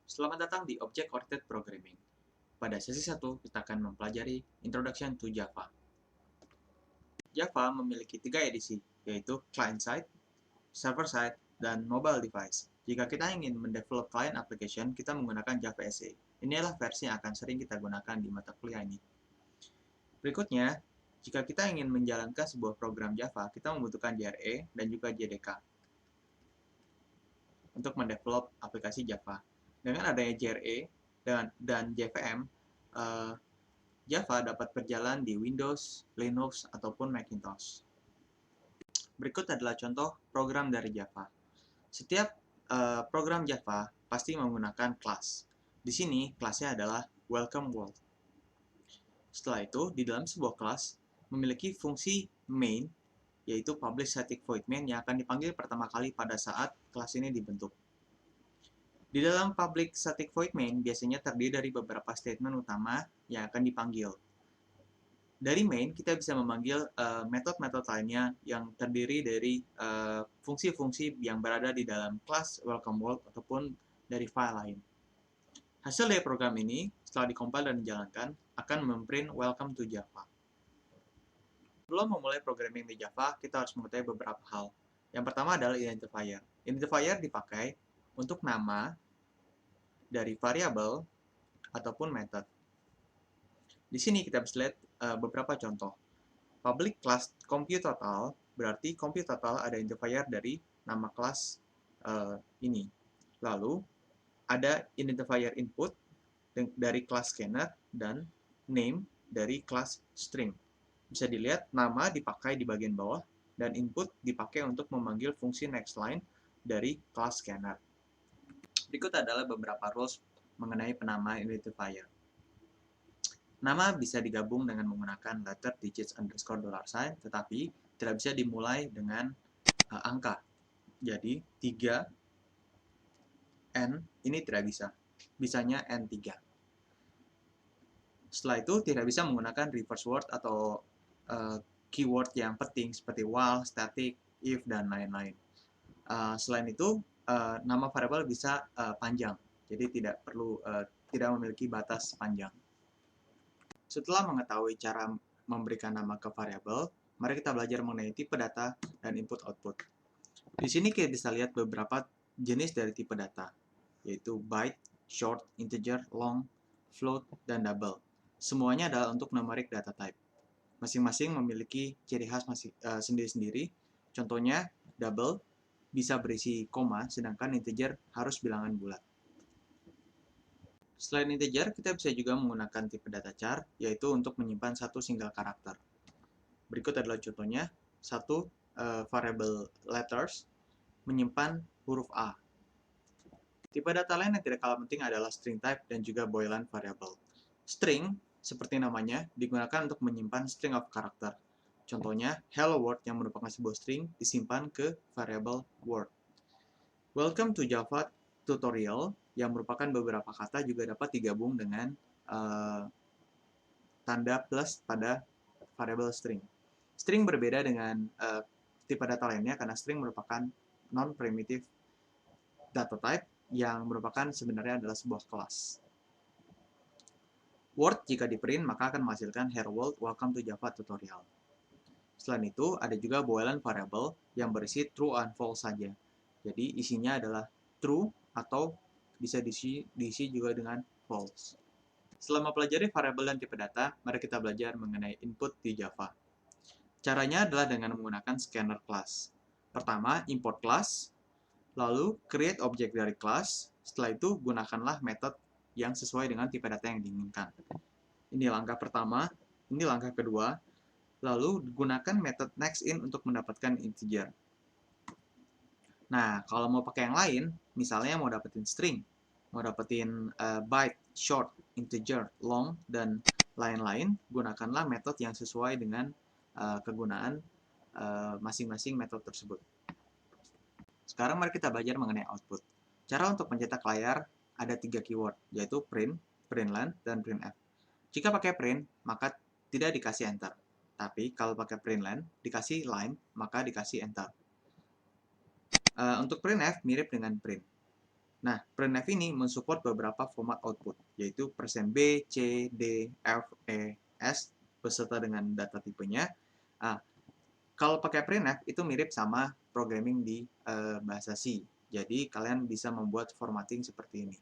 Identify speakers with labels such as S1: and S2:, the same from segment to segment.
S1: Selamat datang di Object-Oriented Programming. Pada sesi 1, kita akan mempelajari Introduction to Java. Java memiliki 3 edisi, yaitu Client-Side, Server-Side, dan Mobile Device. Jika kita ingin mendevelop client application, kita menggunakan Java SE. Inilah versi yang akan sering kita gunakan di mata kuliah ini. Berikutnya, jika kita ingin menjalankan sebuah program Java, kita membutuhkan JRE dan juga JDK untuk mendevelop aplikasi Java. Dengan adanya JRE dan JVM, Java dapat berjalan di Windows, Linux, ataupun Macintosh. Berikut adalah contoh program dari Java. Setiap program Java pasti menggunakan kelas. Di sini kelasnya adalah Welcome World. Setelah itu, di dalam sebuah kelas memiliki fungsi main, yaitu public static void main yang akan dipanggil pertama kali pada saat kelas ini dibentuk. Di dalam public static void main biasanya terdiri dari beberapa statement utama yang akan dipanggil. Dari main, kita bisa memanggil metode-metode lainnya yang terdiri dari fungsi-fungsi yang berada di dalam kelas welcome world ataupun dari file lain. Hasil dari program ini, setelah dikompil dan dijalankan, akan memprint welcome to Java. Sebelum memulai programming di Java, kita harus mengetahui beberapa hal. Yang pertama adalah identifier. Identifier dipakai untuk nama dari variabel ataupun method. Di sini kita bisa lihat beberapa contoh. Public class compute_total berarti compute_total ada identifier dari nama kelas ini. Lalu ada identifier input dari kelas scanner dan name dari kelas string. Bisa dilihat nama dipakai di bagian bawah dan input dipakai untuk memanggil fungsi next line dari kelas scanner. Berikut adalah beberapa rules mengenai penamaan identifier. Nama bisa digabung dengan menggunakan letter, digits, underscore, $sign, tetapi tidak bisa dimulai dengan angka. Jadi 3, N, ini tidak bisa. Bisanya N3. Setelah itu tidak bisa menggunakan reverse word atau keyword yang penting seperti while, static, if, dan lain-lain. Selain itu, nama variabel bisa panjang. Jadi tidak memiliki batas panjang. Setelah mengetahui cara memberikan nama ke variabel, mari kita belajar mengenai tipe data dan input-output. Di sini kita bisa lihat beberapa jenis dari tipe data, yaitu byte, short, integer, long, float, dan double. Semuanya adalah untuk numeric data type. Masing-masing memiliki ciri khas sendiri-sendiri. Contohnya, double bisa berisi koma, sedangkan integer harus bilangan bulat. Selain integer, kita bisa juga menggunakan tipe data char, yaitu untuk menyimpan satu single karakter. Berikut adalah contohnya, satu variable letters menyimpan huruf A. Tipe data lain yang tidak kalah penting adalah string type dan juga boolean variable. String, seperti namanya, digunakan untuk menyimpan string of character. Contohnya, hello world yang merupakan sebuah string disimpan ke variable word. Welcome to Java tutorial yang merupakan beberapa kata juga dapat digabung dengan tanda plus pada variable string. String berbeda dengan tipe data lainnya karena string merupakan non-primitive data type yang merupakan sebenarnya adalah sebuah kelas. Word jika di-print maka akan menghasilkan hello world, welcome to Java tutorial. Selain itu, ada juga boolean variable yang berisi true and false saja. Jadi isinya adalah true atau bisa diisi juga dengan false. Setelah mempelajari variabel dan tipe data, mari kita belajar mengenai input di Java. Caranya adalah dengan menggunakan scanner class. Pertama, import class, lalu create object dari class, setelah itu gunakanlah metode yang sesuai dengan tipe data yang diinginkan. Ini langkah pertama, ini langkah kedua, lalu gunakan metode nextIn untuk mendapatkan integer. Nah, kalau mau pakai yang lain, misalnya mau dapetin string, mau dapetin byte, short, integer, long, dan lain-lain, gunakanlah metode yang sesuai dengan kegunaan masing-masing metode tersebut. Sekarang mari kita belajar mengenai output. Cara untuk mencetak layar ada 3 keyword, yaitu print, println, dan printf. Jika pakai print, maka tidak dikasih enter. Tapi kalau pakai println, dikasih line, maka dikasih enter. Untuk printf mirip dengan print. Nah, printf ini mensupport beberapa format output, yaitu %B, C, D, F, E, S, beserta dengan data tipenya. Nah, kalau pakai printf itu mirip sama programming di bahasa C. Jadi, kalian bisa membuat formatting seperti ini.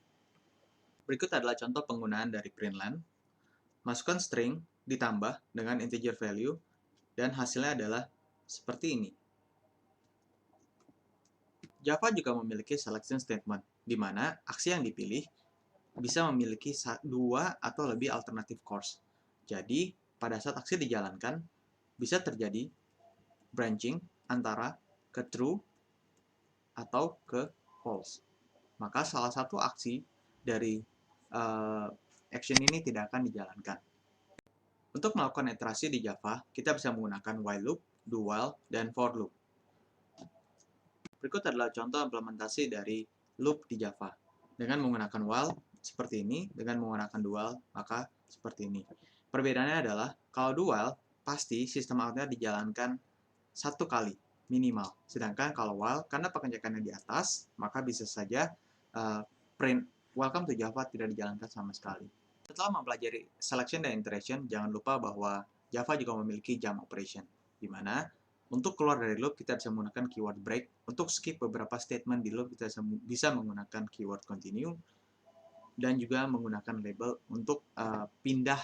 S1: Berikut adalah contoh penggunaan dari println. Masukkan string, ditambah dengan integer value, dan hasilnya adalah seperti ini. Java juga memiliki selection statement, di mana aksi yang dipilih bisa memiliki dua atau lebih alternative course. Jadi, pada saat aksi dijalankan, bisa terjadi branching antara ke true atau ke false. Maka salah satu aksi dari action ini tidak akan dijalankan. Untuk melakukan iterasi di Java, kita bisa menggunakan while loop, do while, dan for loop. Berikut adalah contoh implementasi dari loop di Java. Dengan menggunakan while, seperti ini. Dengan menggunakan do while, maka seperti ini. Perbedaannya adalah, kalau do while, pasti sistem outnya dijalankan satu kali, minimal. Sedangkan kalau while, karena pengecekannya di atas, maka bisa saja print welcome to Java tidak dijalankan sama sekali. Setelah mempelajari selection dan iteration, jangan lupa bahwa Java juga memiliki jump operation, di mana untuk keluar dari loop kita bisa menggunakan keyword break, untuk skip beberapa statement di loop kita bisa menggunakan keyword continue, dan juga menggunakan label untuk pindah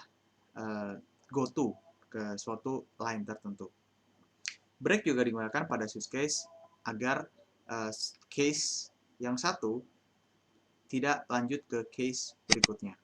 S1: go to ke suatu line tertentu. Break juga digunakan pada use case agar case yang satu tidak lanjut ke case berikutnya.